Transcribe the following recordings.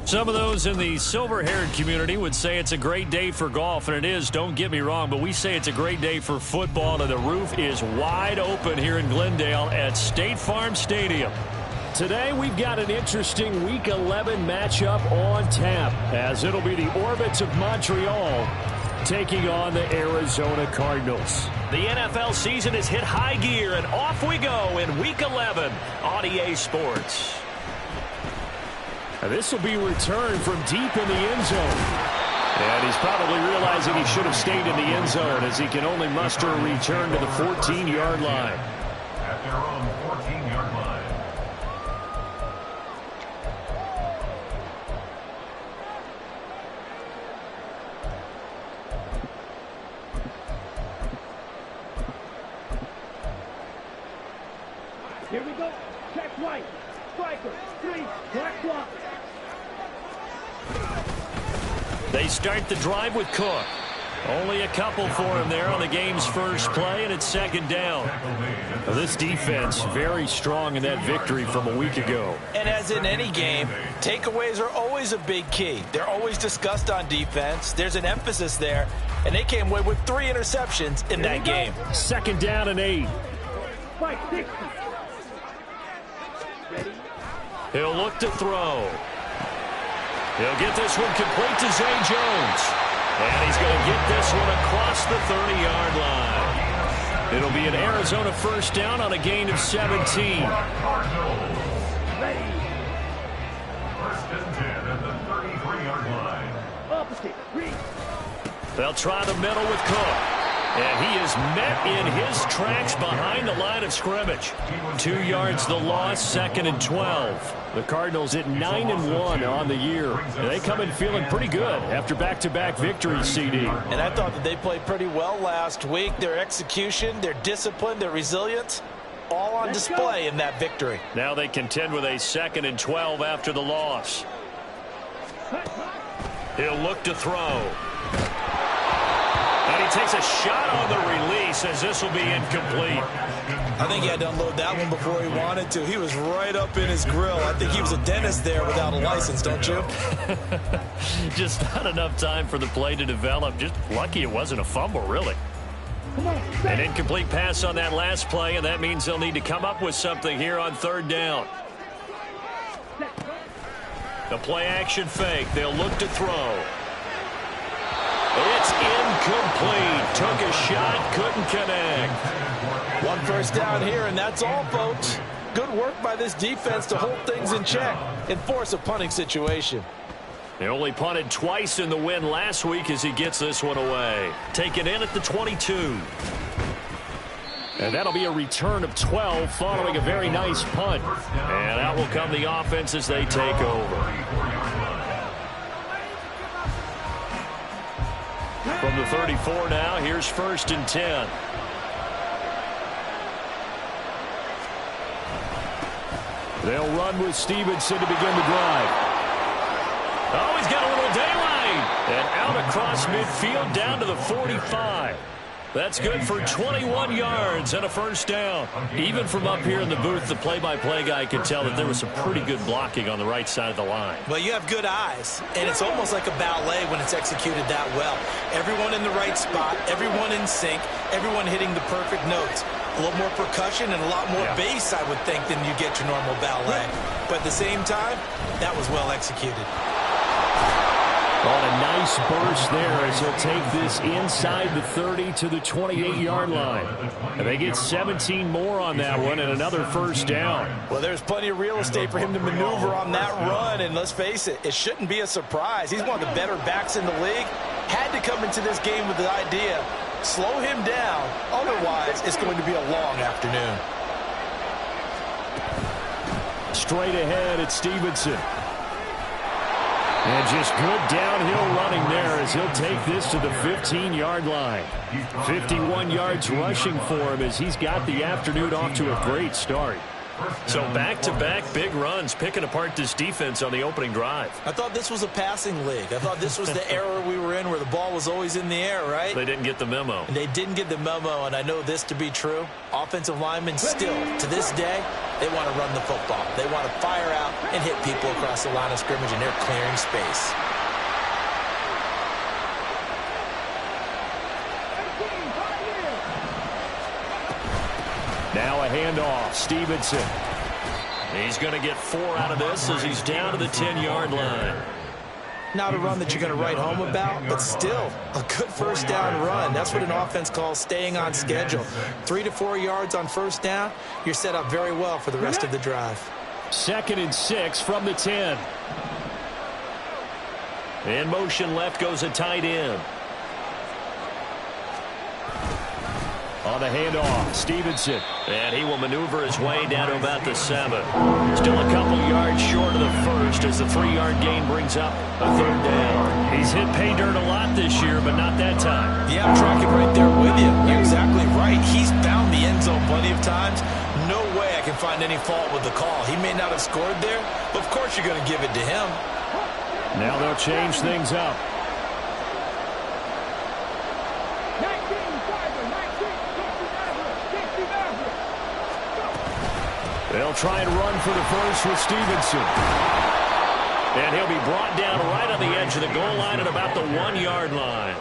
Some of those in the silver-haired community would say it's a great day for golf, and it is, don't get me wrong, but we say it's a great day for football, and the roof is wide open here in Glendale at State Farm Stadium. Today we've got an interesting Week 11 matchup on tap, as it'll be the Orbits of Montreal taking on the Arizona Cardinals. The NFL season has hit high gear, and off we go in Week 11 on EA Sports. This will be returned from deep in the end zone. And he's probably realizing he should have stayed in the end zone, as he can only muster a return to the 14-yard line. At their own 14-yard line. Here we go. Check right. Striker. 3. Black block. They start the drive with Cook. Only a couple for him there on the game's first play, and it's second down. Now, this defense very strong in that victory from a week ago. And as in any game, takeaways are always a big key. They're always discussed on defense. There's an emphasis there, and they came away with 3 interceptions in that game. Second down and 8. Right, 60. He'll look to throw. He'll get this one complete to Zay Jones. And he's going to get this one across the 30-yard line. It'll be an Arizona first down on a gain of 17. First and 10 at the 33-yard line. Opposite. Reach. They'll try the middle with Cook. And he is met in his tracks behind the line of scrimmage. 2 yards the loss, second and 12. The Cardinals at 9-1 on the year. And they come in feeling pretty good after back-to-back victories, CD. And I thought that they played pretty well last week. Their execution, their discipline, their resilience, all on display in that victory. Now they contend with a second and 12 after the loss. He'll look to throw. And he takes a shot on the release, as this will be incomplete. I think he had to unload that one before he wanted to. He was right up in his grill. I think he was a dentist there without a license, don't you? Just not enough time for the play to develop. Just lucky it wasn't a fumble, really. An incomplete pass on that last play, and that means they'll need to come up with something here on third down. The play-action fake. They'll look to throw. It's incomplete. Took a shot, couldn't connect. 1 first down here, and that's all, folks. Good work by this defense to hold things in check and force a punting situation. They only punted twice in the win last week as he gets this one away. Taken in at the 22. And that'll be a return of 12 following a very nice punt. And out will come the offense as they take over. From the 34 now, here's first and 10. They'll run with Stevenson to begin the drive. Oh, he's got a little daylight. And out across midfield down to the 45. That's good for 21 yards and a first down. Even from up here in the booth, the play-by-play guy could tell that there was some pretty good blocking on the right side of the line. Well, you have good eyes, and it's almost like a ballet when it's executed that well. Everyone in the right spot, everyone in sync, everyone hitting the perfect notes. A little more percussion and a lot more bass, I would think, than you get your normal ballet. But at the same time, that was well executed. On a nice burst there as he'll take this inside the 30 to the 28-yard line. And they get 17 more on that one and another first down. Well, there's plenty of real estate for him to maneuver on that run. And let's face it, it shouldn't be a surprise. He's one of the better backs in the league. Had to come into this game with the idea, slow him down. Otherwise, it's going to be a long afternoon. Straight ahead at Stevenson. And just good downhill running there as he'll take this to the 15-yard line. 51 yards rushing for him as he's got the afternoon off to a great start. So back-to-back big runs, picking apart this defense on the opening drive. I thought this was a passing league. I thought this was the era we were in where the ball was always in the air, right? They didn't get the memo. And they didn't get the memo, and I know this to be true. Offensive linemen still, to this day, They want to run the football. They want to fire out and hit people across the line of scrimmage, and they're clearing space. Now a handoff. Stevenson. He's going to get 4 out of this as he's down to the 10-yard line. Not a run that you're going to write home about, but still a good first down run. That's what an offense calls staying on schedule. 3 to 4 yards on first down, you're set up very well for the rest of the drive. 2nd and 6 from the 10. In motion left goes a tight end. On the handoff, Stevenson. And he will maneuver his way down to about the 7. Still a couple yards short of the first as the 3-yard gain brings up a 3rd down. He's hit pay dirt a lot this year, but not that time. Yeah, I'm tracking right there with you. You're exactly right. He's found the end zone plenty of times. No way I can find any fault with the call. He may not have scored there, but of course you're going to give it to him. Now they'll change things up. They'll try and run for the first with Stevenson. And he'll be brought down right on the edge of the goal line at about the 1-yard line.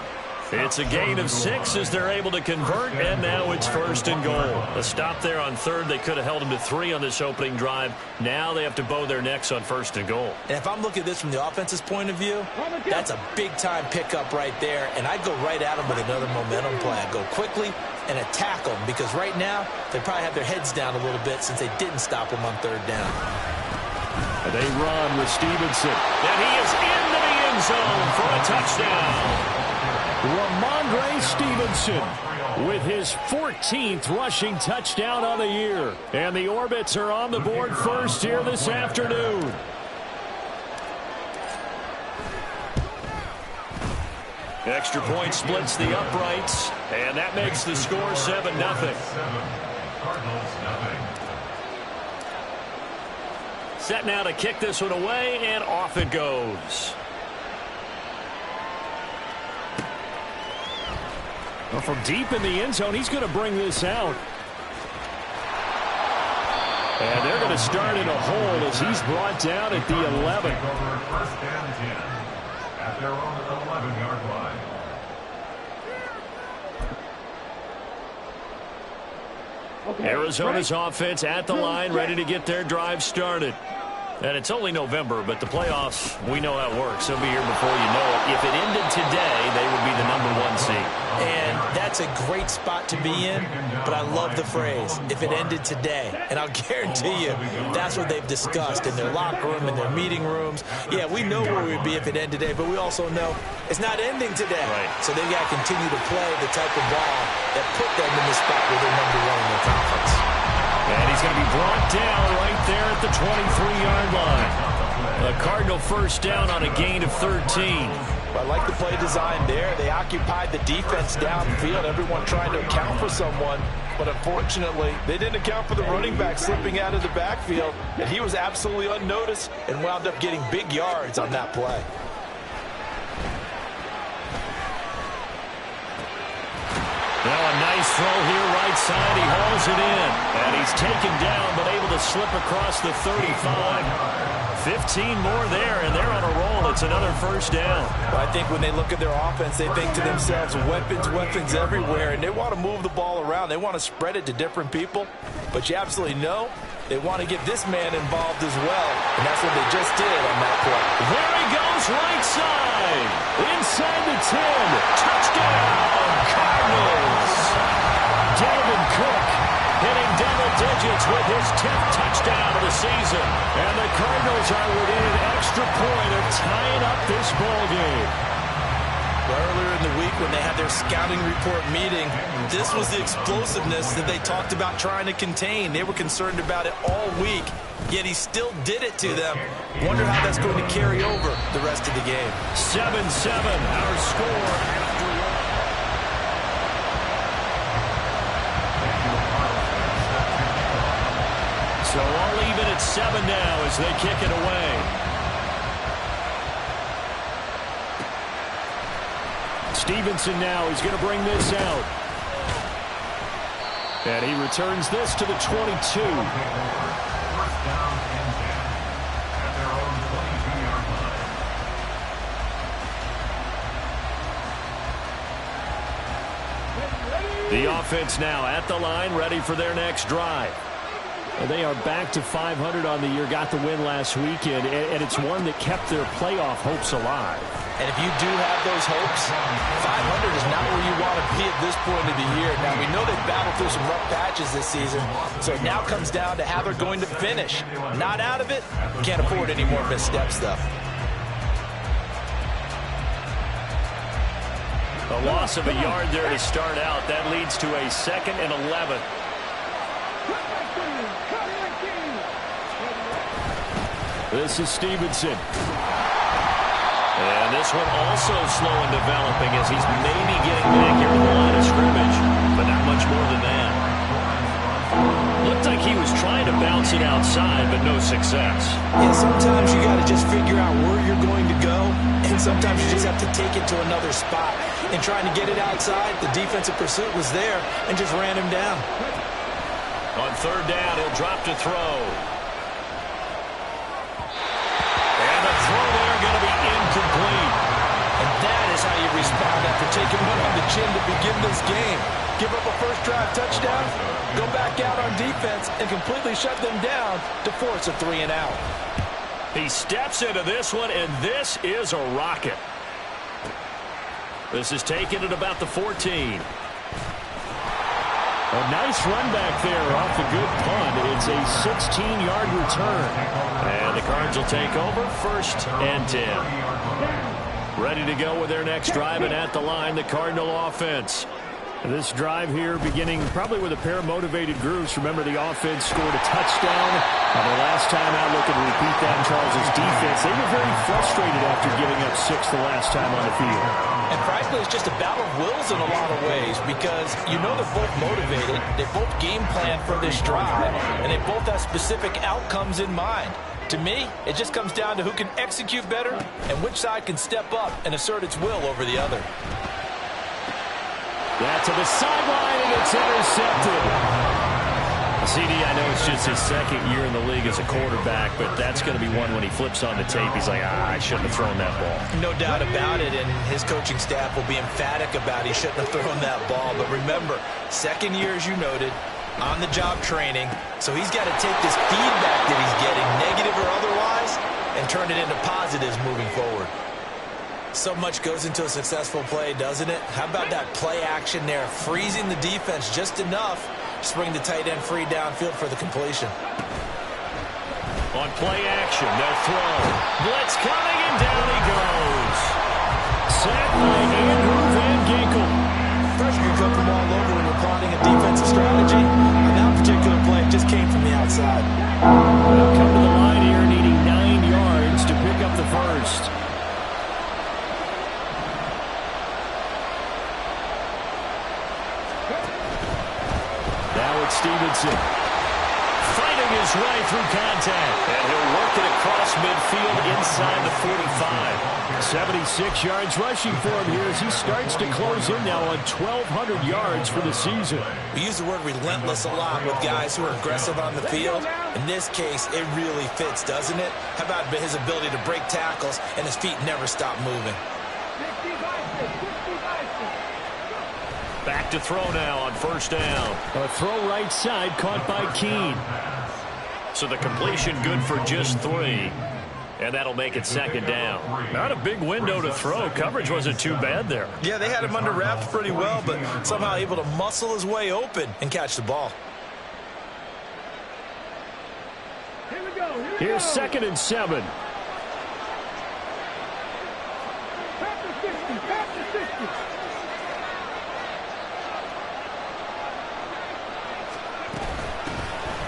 It's a gain of 6 as they're able to convert, and now it's 1st and goal. A stop there on 3rd. They could have held him to 3 on this opening drive. Now they have to bow their necks on 1st and goal. And if I'm looking at this from the offense's point of view, that's a big-time pickup right there, and I'd go right at him with another momentum play. I'd go quickly and attack them, because right now they probably have their heads down a little bit since they didn't stop him on 3rd down. And they run with Stevenson. And he is into the end zone for a touchdown. Ramondre Stevenson with his 14th rushing touchdown on the year. And the Orbits are on the board first here this afternoon. Extra point splits the uprights, and that makes the score 7-0. Set now to kick this one away, and off it goes. Well, from deep in the end zone, he's going to bring this out. And they're going to start in a hole as he's brought down at the 11. First and 10 at their own 11-yard line. Arizona's offense at the line, ready to get their drive started. And it's only November, but the playoffs, we know how it works. They'll be here before you know it. If it ended today, they would be the #1 seed. And that's a great spot to be in, but I love the phrase, if it ended today. And I'll guarantee you, that's what they've discussed in their locker room, in their meeting rooms. Yeah, we know where we'd be if it ended today, but we also know it's not ending today. Right. So they've got to continue to play the type of ball that put them in the spot where they're #1 in their conference. And he's going to be brought down right there at the 23-yard line. A Cardinal first down on a gain of 13. I like the play design there. They occupied the defense downfield, everyone trying to account for someone. But unfortunately, they didn't account for the running back slipping out of the backfield. And he was absolutely unnoticed and wound up getting big yards on that play. Now a nice throw here right side. He hauls it in. And he's taken down but able to slip across the 35. 15 more there, and they're on a roll. It's another first down. Well, I think when they look at their offense, they think to themselves, weapons everywhere, and they want to move the ball around. They want to spread it to different people. But you absolutely know they want to get this man involved as well, and that's what they just did on that play. There he goes right side. Inside the 10. Touchdown, Cardinals. Dalvin Cook hitting double digits with his 10th touchdown of the season. And the Cardinals are within an extra point of tying up this ball game. Earlier in the week when they had their scouting report meeting, this was the explosiveness that they talked about trying to contain. They were concerned about it all week, yet he still did it to them. Wonder how that's going to carry over the rest of the game. 7-7, our score. So all even at 7 now as they kick it away. Stevenson now is going to bring this out. And he returns this to the 22. first down and 10 at their own 22-yard line. The offense now at the line, ready for their next drive. They are back to 500 on the year, got the win last weekend, and it's one that kept their playoff hopes alive. And if you do have those hopes, 500 is not where you want to be at this point of the year. Now, we know they've battled through some rough patches this season, so it now comes down to how they're going to finish. Not out of it, can't afford any more missteps, though. A loss of a yard there to start out. That leads to a 2nd and 11. This is Stevenson. And this one also slow in developing as he's maybe getting back here to the line of scrimmage, but not much more than that. Looked like he was trying to bounce it outside, but no success. Yeah, sometimes you got to just figure out where you're going to go, and sometimes you just have to take it to another spot. In trying to get it outside, the defensive pursuit was there and just ran him down. On 3rd down, he'll drop to throw. And the throw there going to be incomplete. And that is how you respond after taking one on the chin to begin this game. Give up a first drive touchdown, go back out on defense, and completely shut them down to force a 3 and out. He steps into this one, and this is a rocket. This is taken at about the 14. A nice run back there off the good punt. It's a 16-yard return. And the Cards will take over 1st and 10. Ready to go with their next drive, and at the line, the Cardinal offense. This drive here beginning probably with a pair of motivated groups. Remember, the offense scored a touchdown. And the last time out, looking to repeat that in Charles' defense. They were very frustrated after giving up 6 the last time on the field. And frankly, it's just a battle of wills in a lot of ways because you know they're both motivated. They both game plan for this drive, and they both have specific outcomes in mind. To me, it just comes down to who can execute better and which side can step up and assert its will over the other. That to the sideline, and it's intercepted. CD, I know it's just his 2nd year in the league as a quarterback, but that's going to be one when he flips on the tape. He's like, I shouldn't have thrown that ball. No doubt about it, and his coaching staff will be emphatic about he shouldn't have thrown that ball. But remember, 2nd year, as you noted, on-the-job training, so he's got to take this feedback that he's getting, negative or otherwise, and turn it into positives moving forward. So much goes into a successful play, doesn't it? How about that play action there, freezing the defense just enough to bring the tight end free downfield for the completion. On play action, they'll throw. Blitz coming, and down he goes. Sacked by Andrew Van Ginkel. Pressure can come from all over when you're plotting a defensive strategy. On that particular play, it just came from the outside. They'll come to the line here, needing 9 yards to pick up the first. Stevenson fighting his way through contact, and he'll work it across midfield inside the 45. 76 yards rushing for him here as he starts to close in now on 1,200 yards for the season. We use the word relentless a lot with guys who are aggressive on the field. In this case, it really fits, doesn't it? How about his ability to break tackles and his feet never stop moving? Back to throw now on 1st down. A throw right side caught by Keene. So the completion good for just 3. And that'll make it 2nd down. Not a big window to throw. Coverage wasn't too bad there. Yeah, they had him under wraps pretty well, but somehow able to muscle his way open and catch the ball. Here's 2nd and 7.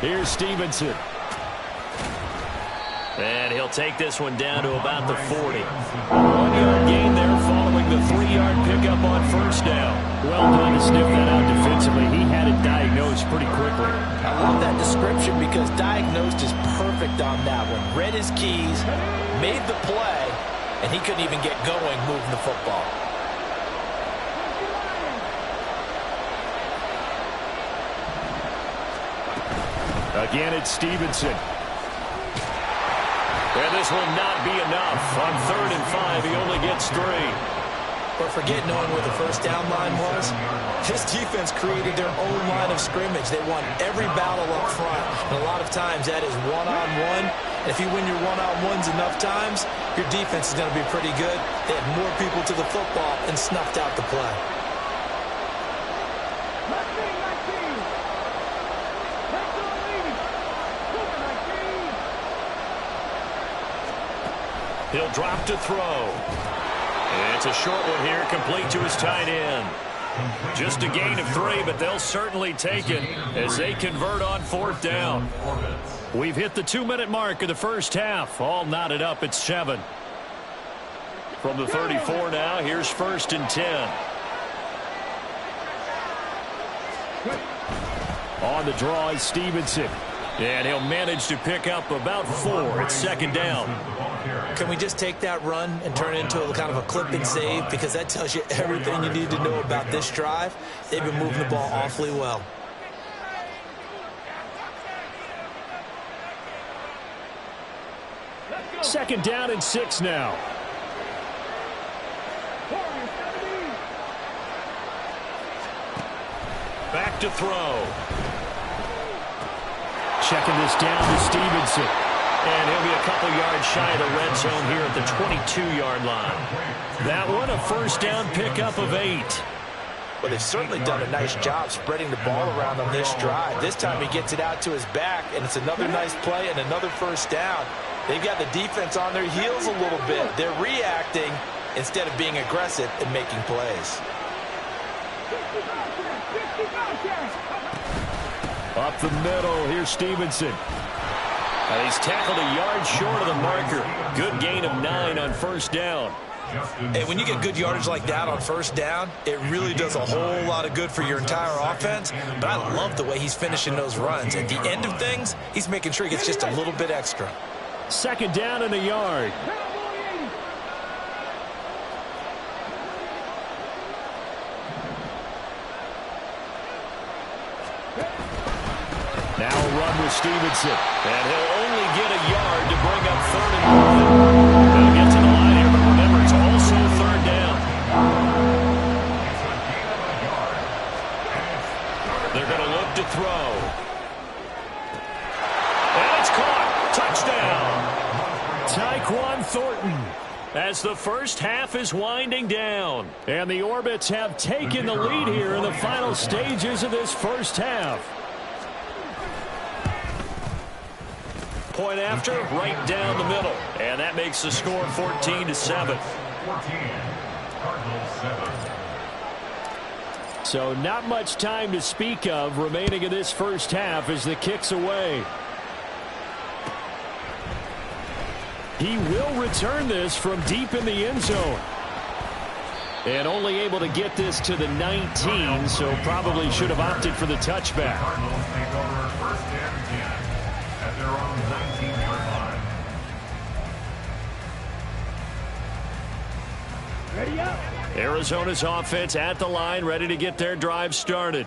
Here's Stevenson. And he'll take this one down to about the 40. 1-yard gain there following the 3-yard pickup on 1st down. Well done to sniff that out defensively. He had it diagnosed pretty quickly. I love that description because diagnosed is perfect on that one. Read his keys, made the play, and he couldn't even get going moving the football. Again, it's Stevenson. And this will not be enough. On 3rd and 5, he only gets 3. But forget knowing where the first down line was. This defense created their own line of scrimmage. They won every battle up front. And a lot of times that is one-on-one. And if you win your one-on-ones enough times, your defense is going to be pretty good. They had more people to the football and snuffed out the play. He'll drop to throw. It's a short one here, complete to his tight end. Just a gain of 3, but they'll certainly take it as they convert on 4th down. We've hit the 2-minute mark of the first half. All knotted up at 7. From the 34 now, here's 1st and 10. On the draw is Stevenson. And he'll manage to pick up about 4 at 2nd down. Can we just take that run and turn it into a kind of a clip and save? Because that tells you everything you need to know about this drive. They've been moving the ball awfully well. Second down and 6 now. Back to throw. Checking this down to Stevenson. And he'll be a couple yards shy of the red zone here at the 22-yard line. That one, a first down pickup of 8. Well, they've certainly done a nice job spreading the ball around on this drive. This time he gets it out to his back, and it's another nice play and another first down. They've got the defense on their heels a little bit. They're reacting instead of being aggressive and making plays. Up the middle, here's Stevenson. And he's tackled a yard short of the marker. Good gain of 9 on first down. And when you get good yardage like that on first down, it really does a whole lot of good for your entire offense. But I love the way he's finishing those runs. At the end of things, he's making sure he gets just a little bit extra. Second down and a yard. Now a run with Stevenson. And he'll only get a yard to bring up 3rd and 1. They'll get to the line here, but remember, it's also 3rd down. They're going to look to throw. And it's caught. Touchdown. Tyquan Thornton. As the first half is winding down. And the Orbits have taken the lead here in the final stages of this first half. Point after, right down the middle. And that makes the score 14-7. 14. Cardinals 7. So not much time to speak of remaining in this first half as the kick's away. He will return this from deep in the end zone. And only able to get this to the 19, so probably should have opted for the touchback. Cardinals take over 1st and 10 at their own 19-yard line. Ready up. Arizona's offense at the line, ready to get their drive started.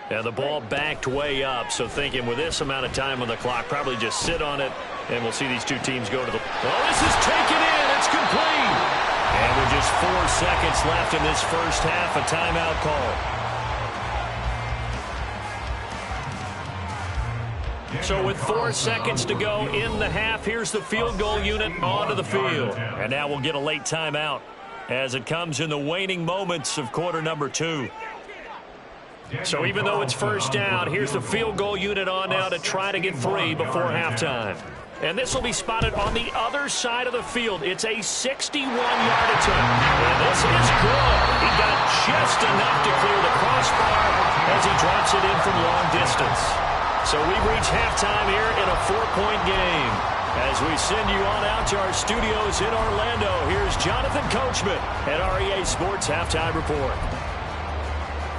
And the ball backed way up, so thinking with this amount of time on the clock, probably just sit on it, and we'll see these two teams go to the... Oh, this is taken in. It's complete. And with just 4 seconds left in this first half, a timeout call. So with 4 seconds to go in the half, here's the field goal unit onto the field. And now we'll get a late timeout as it comes in the waning moments of quarter number 2. So even though it's first down, here's the field goal unit on now to try to get 3 before halftime. And this will be spotted on the other side of the field. It's a 61-yard attempt. And this is good. He got just enough to clear the crossbar as he drops it in from long distance. So we've reached halftime here in a 4-point game. As we send you on out to our studios in Orlando, here's Jonathan Coachman at REA Sports Halftime Report.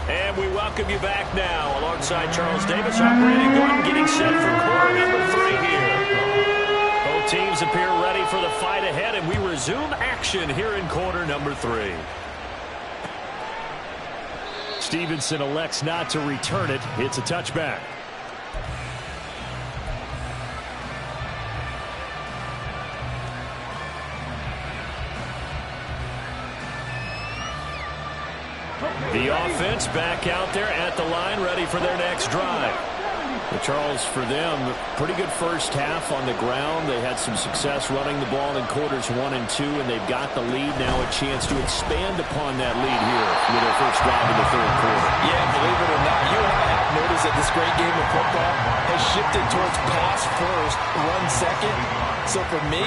And we welcome you back now alongside Charles Davis, I'm Brandon Gordon, getting set for quarter number 3 here. Both teams appear ready for the fight ahead, and we resume action here in quarter number 3. Stevenson elects not to return it. It's a touchback. The offense back out there at the line, ready for their next drive. Well, Charles, for them, pretty good first half on the ground. They had some success running the ball in quarters 1 and 2, and they've got the lead now, a chance to expand upon that lead here with their first drive in the third quarter. Yeah, believe it or not, you and I have noticed that this great game of football has shifted towards pass first, run second. So for me,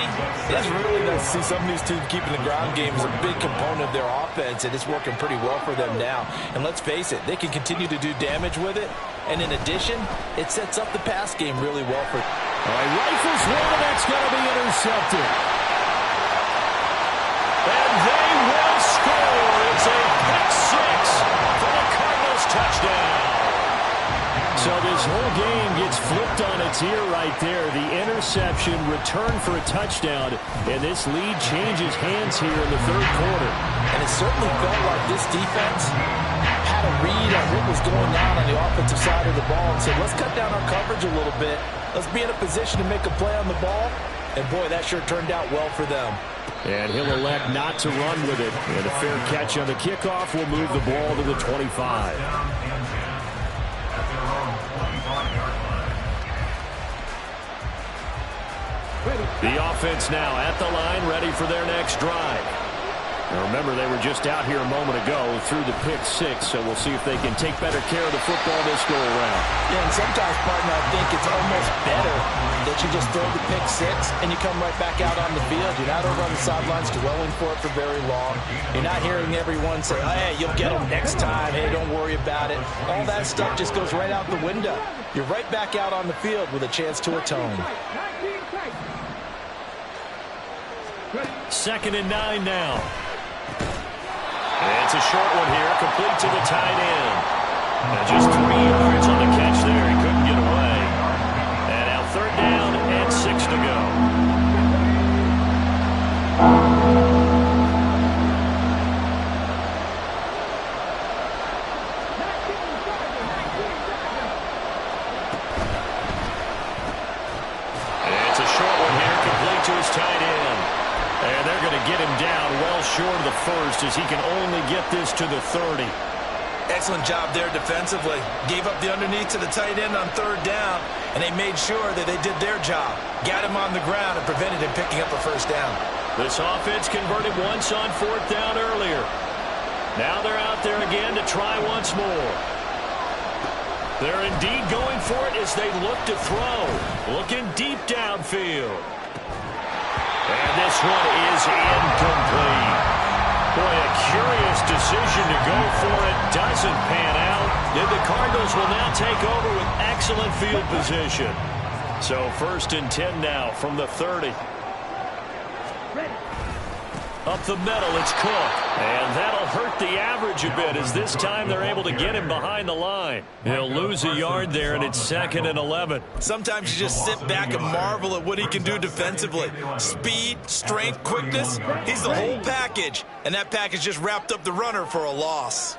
it's really nice to see some of these teams keeping the ground game as a big component of their offense, and it's working pretty well for them now. And let's face it, they can continue to do damage with it. And in addition, it sets up the pass game really well for them. All right, rifles one, and that's going to be intercepted. And they will score. It's a pick six for the Cardinals touchdown. So this whole game gets flipped on its ear right there. The interception, return for a touchdown, and this lead changes hands here in the third quarter. And it certainly felt like this defense had a read on what was going on the offensive side of the ball and said, let's cut down our coverage a little bit. Let's be in a position to make a play on the ball. And, boy, that sure turned out well for them. And he'll elect not to run with it. And a fair catch on the kickoff will move the ball to the 25. The offense now at the line, ready for their next drive. Now remember, they were just out here a moment ago through the pick six, so we'll see if they can take better care of the football this go-around. Yeah, and sometimes, partner, I think it's almost better that you just throw the pick six and you come right back out on the field. You're not over on the sidelines dwelling for it for very long. You're not hearing everyone say, hey, you'll get them next time. Hey, don't worry about it. All that stuff just goes right out the window. You're right back out on the field with a chance to atone. 2nd and 9 now. It's a short one here, complete to the tight end. And just 3 yards on the catch there. He couldn't get away. And now 3rd down and 6 to go. It's a short one here, complete to his tight end. And they're going to get him down well short of the first as he can only get this to the 30. Excellent job there defensively. Gave up the underneath to the tight end on 3rd down, and they made sure that they did their job. Got him on the ground and prevented him picking up a first down. This offense converted once on 4th down earlier. Now they're out there again to try once more. They're indeed going for it as they look to throw. Looking deep downfield. And this one is incomplete. Boy, a curious decision to go for it. Doesn't pan out. And the Cardinals will now take over with excellent field position. So 1st and 10 now from the 30. Up the middle, it's Cook. And that'll hurt the average a bit as this time they're able to get him behind the line. He'll lose a yard there, and it's 2nd and 11. Sometimes you just sit back and marvel at what he can do defensively. Speed, strength, quickness. He's the whole package. And that package just wrapped up the runner for a loss.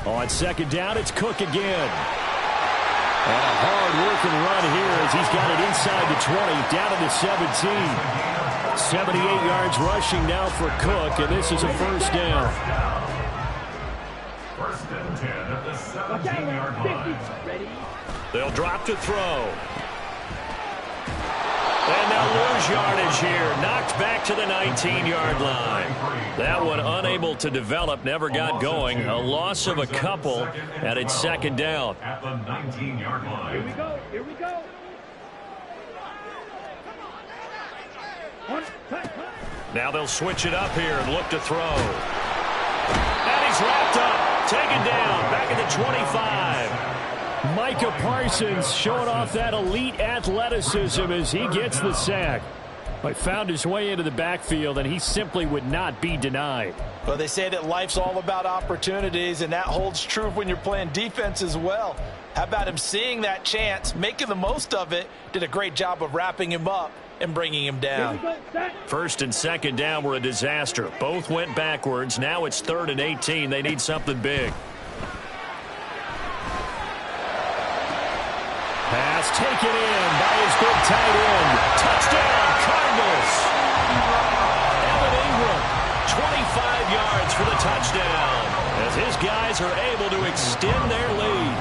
On 2nd down, it's Cook again. And a hard-working run here as he's got it inside the 20, down to the 17. 78 yards rushing now for Cook, and this is a first down. 1st and 10 at the 17-yard line. They'll drop to throw. And they'll lose yardage here. Knocked back to the 19-yard line. That one unable to develop, never got going. A loss of a couple, and it's 2nd down. At the 19-yard line. Here we go. Here we go. Now they'll switch it up here and look to throw. And he's wrapped up. Taken down. Back at the 25. Micah Parsons showing off that elite athleticism as he gets the sack. But found his way into the backfield, and he simply would not be denied. Well, they say that life's all about opportunities, and that holds true when you're playing defense as well. How about him seeing that chance, making the most of it, did a great job of wrapping him up and bringing him down. 1st and 2nd down were a disaster. Both went backwards. Now it's 3rd and 18. They need something big. Pass taken in by his big tight end. Touchdown, Cardinals. Evan Ingram yards for the touchdown, as his guys are able to extend their lead.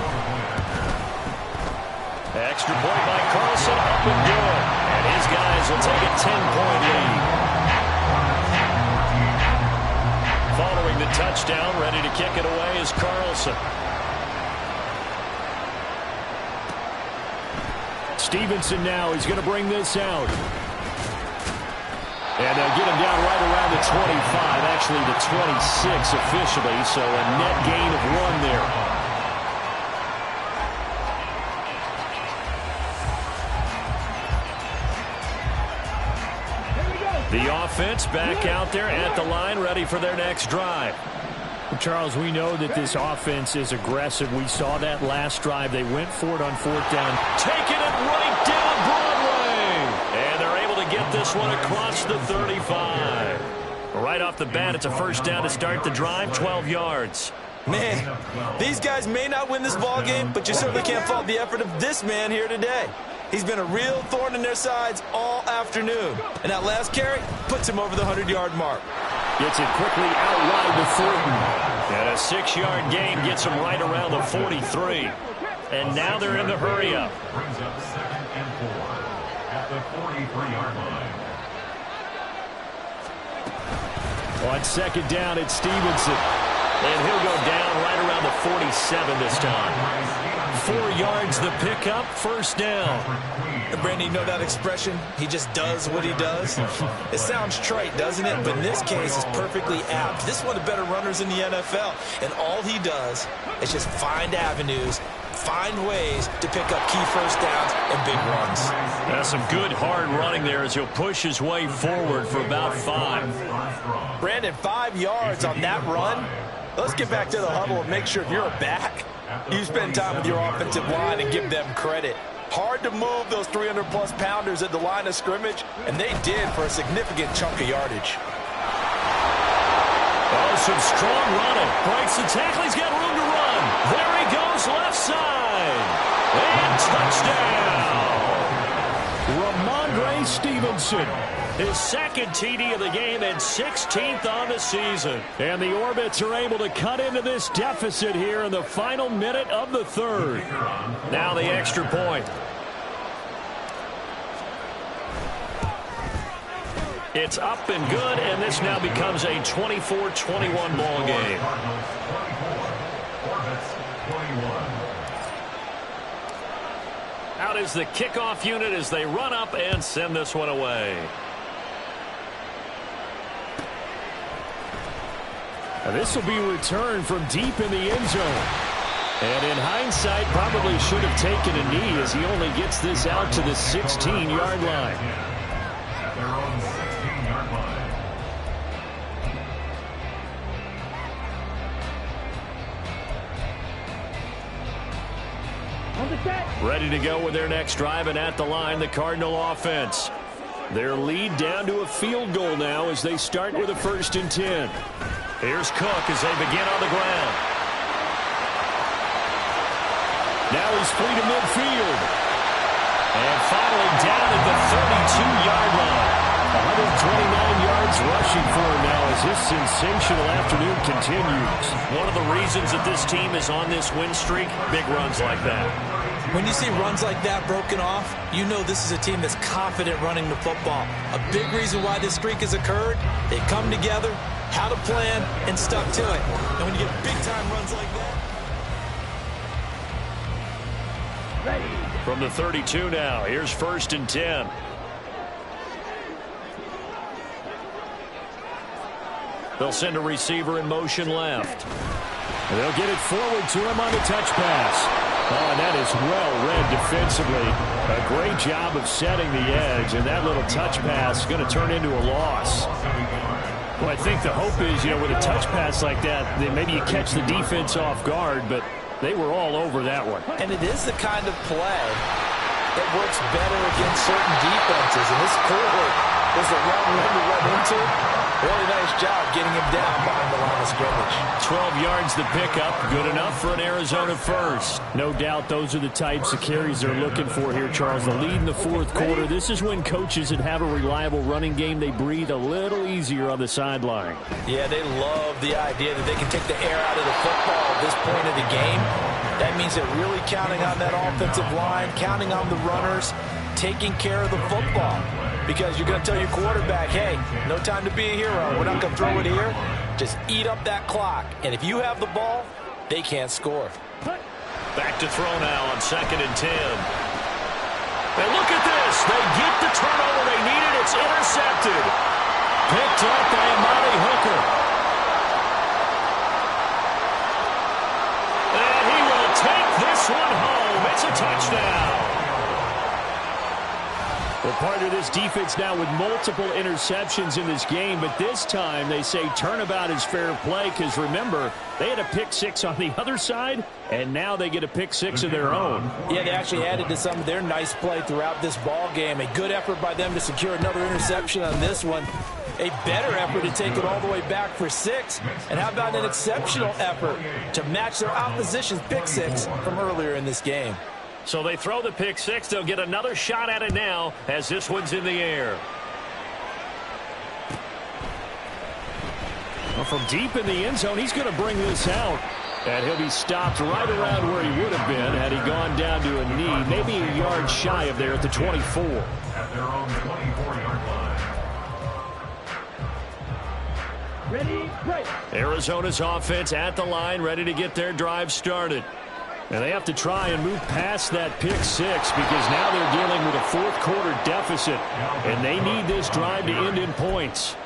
Extra point by Carlson, up and good. And his guys will take a 10-point lead. Following the touchdown, ready to kick it away is Carlson. Stevenson now is going to bring this out. And they'll get him down right around the 25, actually the 26 officially, so a net gain of 1 there. The offense back out there at the line, ready for their next drive. Charles, we know that this offense is aggressive. We saw that last drive. They went for it on 4th down. Taking it right down Broadway. And they're able to get this one across the 35. Right off the bat, it's a first down to start the drive, 12 yards. Man, these guys may not win this ball game, but you certainly can't fault the effort of this man here today. He's been a real thorn in their sides all afternoon. And that last carry puts him over the 100-yard mark. Gets it quickly out wide to Thornton. And a 6-yard gain gets him right around the 43. And now they're in the hurry-up. Brings up 2nd and 4 at the 43-yard line. On 2nd down, it's Stevenson. And he'll go down right around the 47 this time. 4 yards the pickup, first down. Brandon, you know that expression? He just does what he does? It sounds trite, doesn't it? But in this case, it's perfectly apt. This is one of the better runners in the NFL. And all he does is just find avenues, find ways to pick up key first downs and big runs. That's some good hard running there as he'll push his way forward for about 5. Brandon, 5 yards on that run. Let's get back to the huddle and make sure if you're a back, you spend time with your offensive line and give them credit. Hard to move those 300-plus pounders at the line of scrimmage, and they did for a significant chunk of yardage. Oh, some strong running. Breaks the tackle. He's got room to run. There he goes, left side. And touchdown. Ramondre Stevenson. His 2nd TD of the game and 16th on the season. And the Orbits are able to cut into this deficit here in the final minute of the 3rd. Now the extra point. It's up and good, and this now becomes a 24-21 ball game. Out is the kickoff unit as they run up and send this one away. And this will be returned from deep in the end zone. And in hindsight, probably should have taken a knee as he only gets this out to the 16-yard line. At their own 16-yard line. On the set. Ready to go with their next drive, and at the line, the Cardinal offense. Their lead down to a field goal now as they start with a 1st and 10. Here's Cook as they begin on the ground. Now he's free to midfield. And finally down at the 32-yard line. 129 yards rushing for him now as this sensational afternoon continues. One of the reasons that this team is on this win streak, big runs like that. When you see runs like that broken off, you know this is a team that's confident running the football. A big reason why this streak has occurred, they come together, had a plan, and stuck to it. And when you get big-time runs like that. Ready. From the 32 now, here's 1st and 10. They'll send a receiver in motion left. They'll get it forward to him on the touch pass. Oh, and that is well read defensively. A great job of setting the edge, and that little touch pass is going to turn into a loss. Well, I think the hope is, with a touch pass like that, then maybe you catch the defense off guard, but they were all over that one. And it is the kind of play that works better against certain defenses. And this cohort was the wrong one to run into. Really nice job getting him down behind the line of scrimmage. 12 yards to pick up. Good enough for an Arizona first. No doubt those are the types of carries they're looking for here, Charles. The lead in the fourth quarter. This is when coaches that have a reliable running game, they breathe a little easier on the sideline. Yeah, they love the idea that they can take the air out of the football at this point of the game. That means they're really counting on that offensive line, counting on the runners, taking care of the football. Because you're going to tell your quarterback, hey, no time to be a hero. We're not going to throw it here. Just eat up that clock. And if you have the ball, they can't score. Back to throw now on 2nd and 10. And look at this. They get the turnover they needed. It's intercepted. Picked up by Amari Hooker. And he will take this one home. It's a touchdown. Well, part of this defense now with multiple interceptions in this game, but this time they say turnabout is fair play because, remember, they had a pick six on the other side, and now they get a pick six of their own. Yeah, they actually added to some of their nice play throughout this ball game. A good effort by them to secure another interception on this one. A better effort to take it all the way back for 6. And how about an exceptional effort to match their opposition's pick six from earlier in this game. So they throw the pick six. They'll get another shot at it now as this one's in the air. Well, from deep in the end zone, he's going to bring this out. And he'll be stopped right around where he would have been had he gone down to a knee, maybe a yard shy of there at the 24. At their own 24-yard line. Ready, break. Arizona's offense at the line, ready to get their drive started. And they have to try and move past that pick six because now they're dealing with a fourth quarter deficit. And they need this drive to end in points.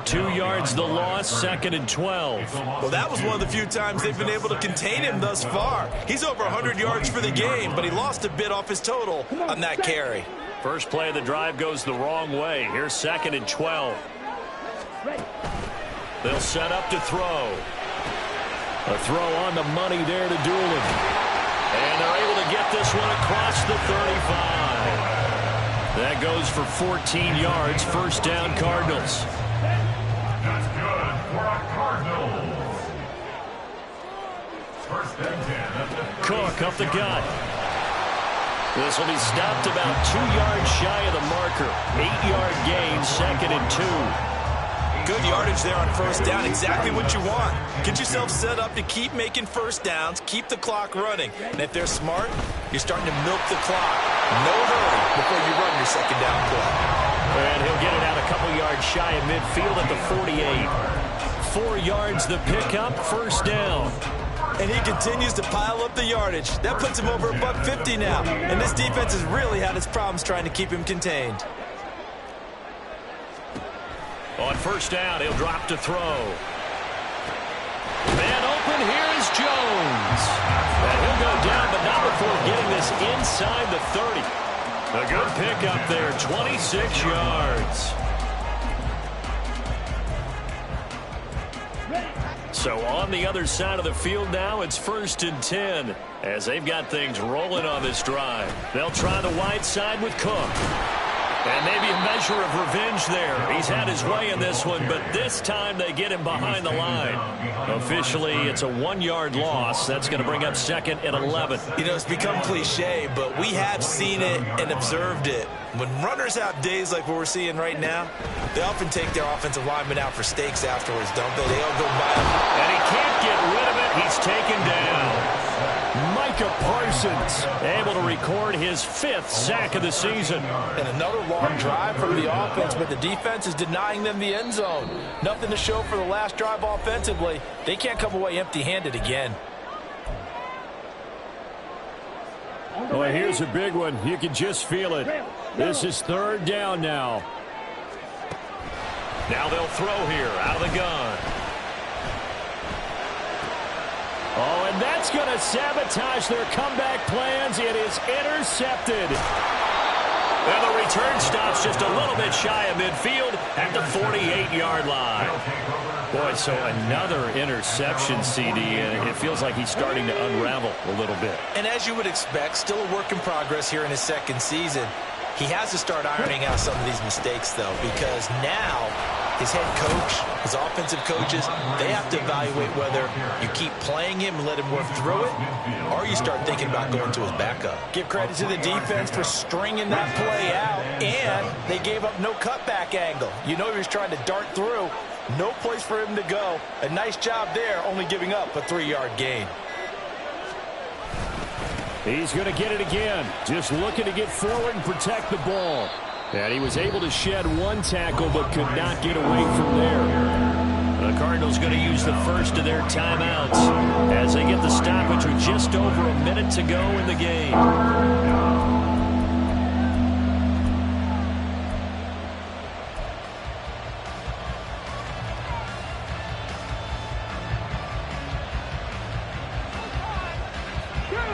2 yards the loss, 2nd and 12. Well, that was one of the few times they've been able to contain him thus far. He's over 100 yards for the game, but he lost a bit off his total on that carry. First play of the drive goes the wrong way. Here's 2nd and 12. They'll set up to throw. A throw on the money there to Doolin. And they're able to get this one across the 35. That goes for 14 yards. First down, Cardinals. That's good for our Cardinals. First and 10 at the 30. Cook up the gut. This will be stopped about 2 yards shy of the marker. 8-yard gain, 2nd and 2. Good yardage there on first down. Exactly what you want. Get yourself set up to keep making first downs, keep the clock running. And if they're smart, you're starting to milk the clock. No hurry before you run your second down play. And he'll get it out a couple yards shy of midfield at the 48. 4 yards the pickup, first down. And he continues to pile up the yardage. That puts him over $150 now. And this defense has really had its problems trying to keep him contained. On first down, he'll drop to throw. Man open, here is Jones. And he'll go down, but not before getting this inside the 30. A good pickup there, 26 yards. So on the other side of the field now, it's 1st and 10 as they've got things rolling on this drive. They'll try the wide side with Cook. And maybe a measure of revenge there. He's had his way in this one, but this time they get him behind the line. Officially, it's a 1-yard loss. That's going to bring up 2nd and 11. You know, it's become cliche, but we have seen it and observed it. When runners have days like what we're seeing right now, they often take their offensive linemen out for steaks afterwards, don't they? They all go by him. And he can't get rid of it. He's taken down. Micah Parsons able to record his 5th sack of the season. And another long drive from the offense, but the defense is denying them the end zone. Nothing to show for the last drive offensively. They can't come away empty-handed again. Well, here's a big one. You can just feel it. This is 3rd down now. Now they'll throw here out of the gun. Oh, and that's going to sabotage their comeback plans. It is intercepted. And the return stops just a little bit shy of midfield at the 48-yard line. Boy, so another interception, CD, and it feels like he's starting to unravel a little bit. And as you would expect, still a work in progress here in his 2nd season. He has to start ironing out some of these mistakes, though, because now his head coach, his offensive coaches, they have to evaluate whether you keep playing him and let him work through it, or you start thinking about going to his backup. Give credit to the defense for stringing that play out, and they gave up no cutback angle. You know he was trying to dart through. No place for him to go. A nice job there, only giving up a 3-yard gain. He's going to get it again. Just looking to get forward and protect the ball. And he was able to shed one tackle but could not get away from there. The Cardinals going to use the first of their timeouts as they get the stoppage with just over a minute to go in the game.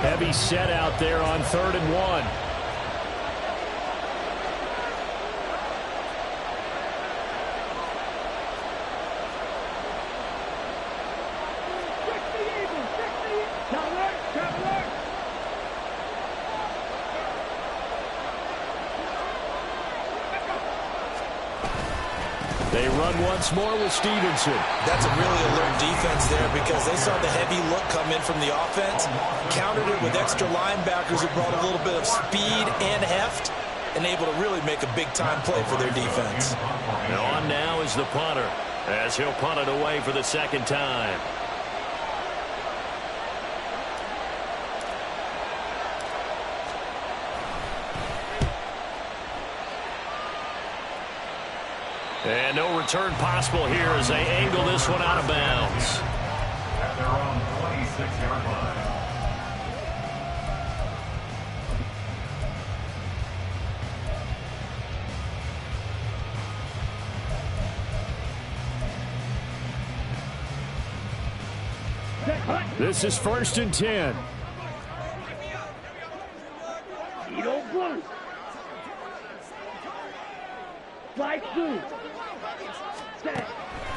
Heavy set out there on 3rd and 1. They run once more with Stevenson. That's a really alert defense there because they saw the heavy look come in from the offense, countered it with extra linebackers who brought a little bit of speed and heft, and able to really make a big-time play for their defense. And on now is the punter as he'll punt it away for the second time. And no return possible here as they angle this one out of bounds. At their own 26-yard line. This is 1st and 10.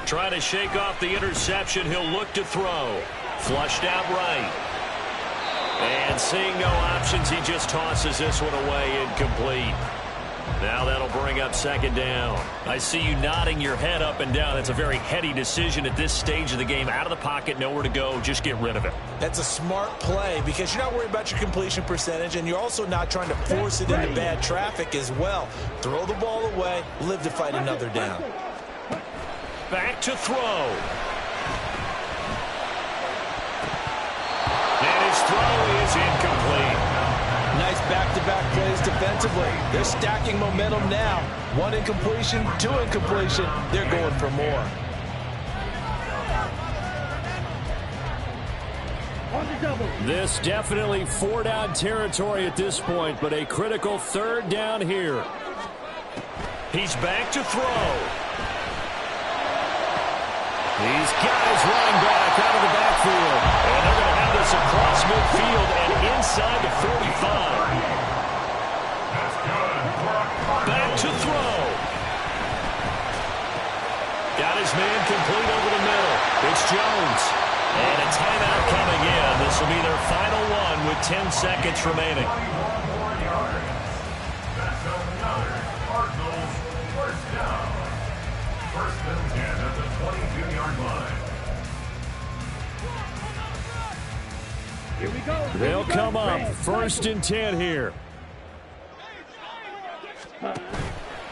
Trying to shake off the interception. He'll look to throw. Flushed out right. And seeing no options, he just tosses this one away incomplete. Now that'll bring up 2nd down. I see you nodding your head up and down. That's a very heady decision at this stage of the game. Out of the pocket, nowhere to go. Just get rid of it. That's a smart play because you're not worried about your completion percentage, and you're also not trying to force it into bad traffic as well. Throw the ball away, live to fight another down. Back to throw. And his throw is incomplete. Nice back-to-back plays defensively. They're stacking momentum now. 1 incompletion, 2 incompletion. They're going for more. This definitely 4-down territory at this point, but a critical 3rd down here. He's back to throw. He's got his running back out of the backfield. And they're going to have this across midfield and inside the 45. Back to throw. Got his man complete over the middle. It's Jones. And a timeout coming in. This will be their final one with 10 seconds remaining. That's another Cardinals first down. 1st and 10 at the 22-yard line. Here we go. They'll come up 1st and 10 here.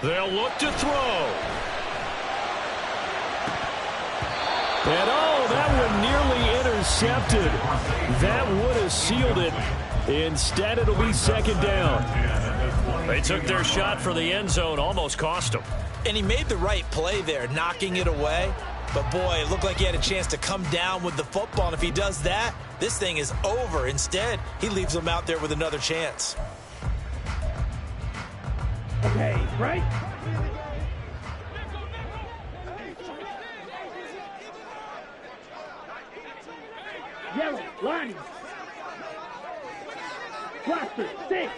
They'll look to throw. And oh, that one nearly intercepted. That would have sealed it. Instead, it'll be 2nd down. They took their shot for the end zone, almost cost them. And he made the right play there, knocking it away. But, boy, it looked like he had a chance to come down with the football. And if he does that, this thing is over. Instead, he leaves him out there with another chance. Okay, right? Yellow, line. Cluster, 6.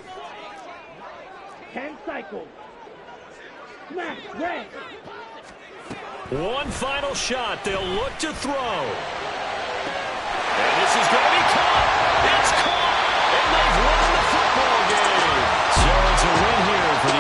10 cycles. Smash, red. One final shot. They'll look to throw. And this is going to be caught. It's caught. And they've won the football game. So it's a win here for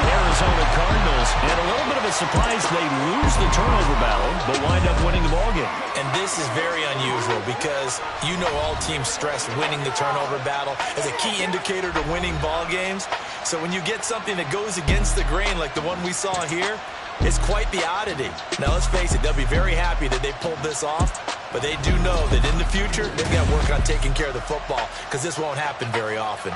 surprised they lose the turnover battle, but wind up winning the ballgame. And this is very unusual because you know all teams stress winning the turnover battle as a key indicator to winning ball games. So when you get something that goes against the grain like the one we saw here, it's quite the oddity. Now, let's face it, they'll be very happy that they pulled this off, but they do know that in the future, they've got to work on taking care of the football because this won't happen very often.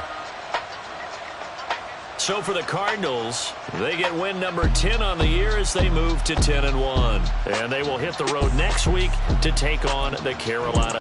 So for the Cardinals, they get win number 10 on the year as they move to 10-1. And they will hit the road next week to take on the Carolina.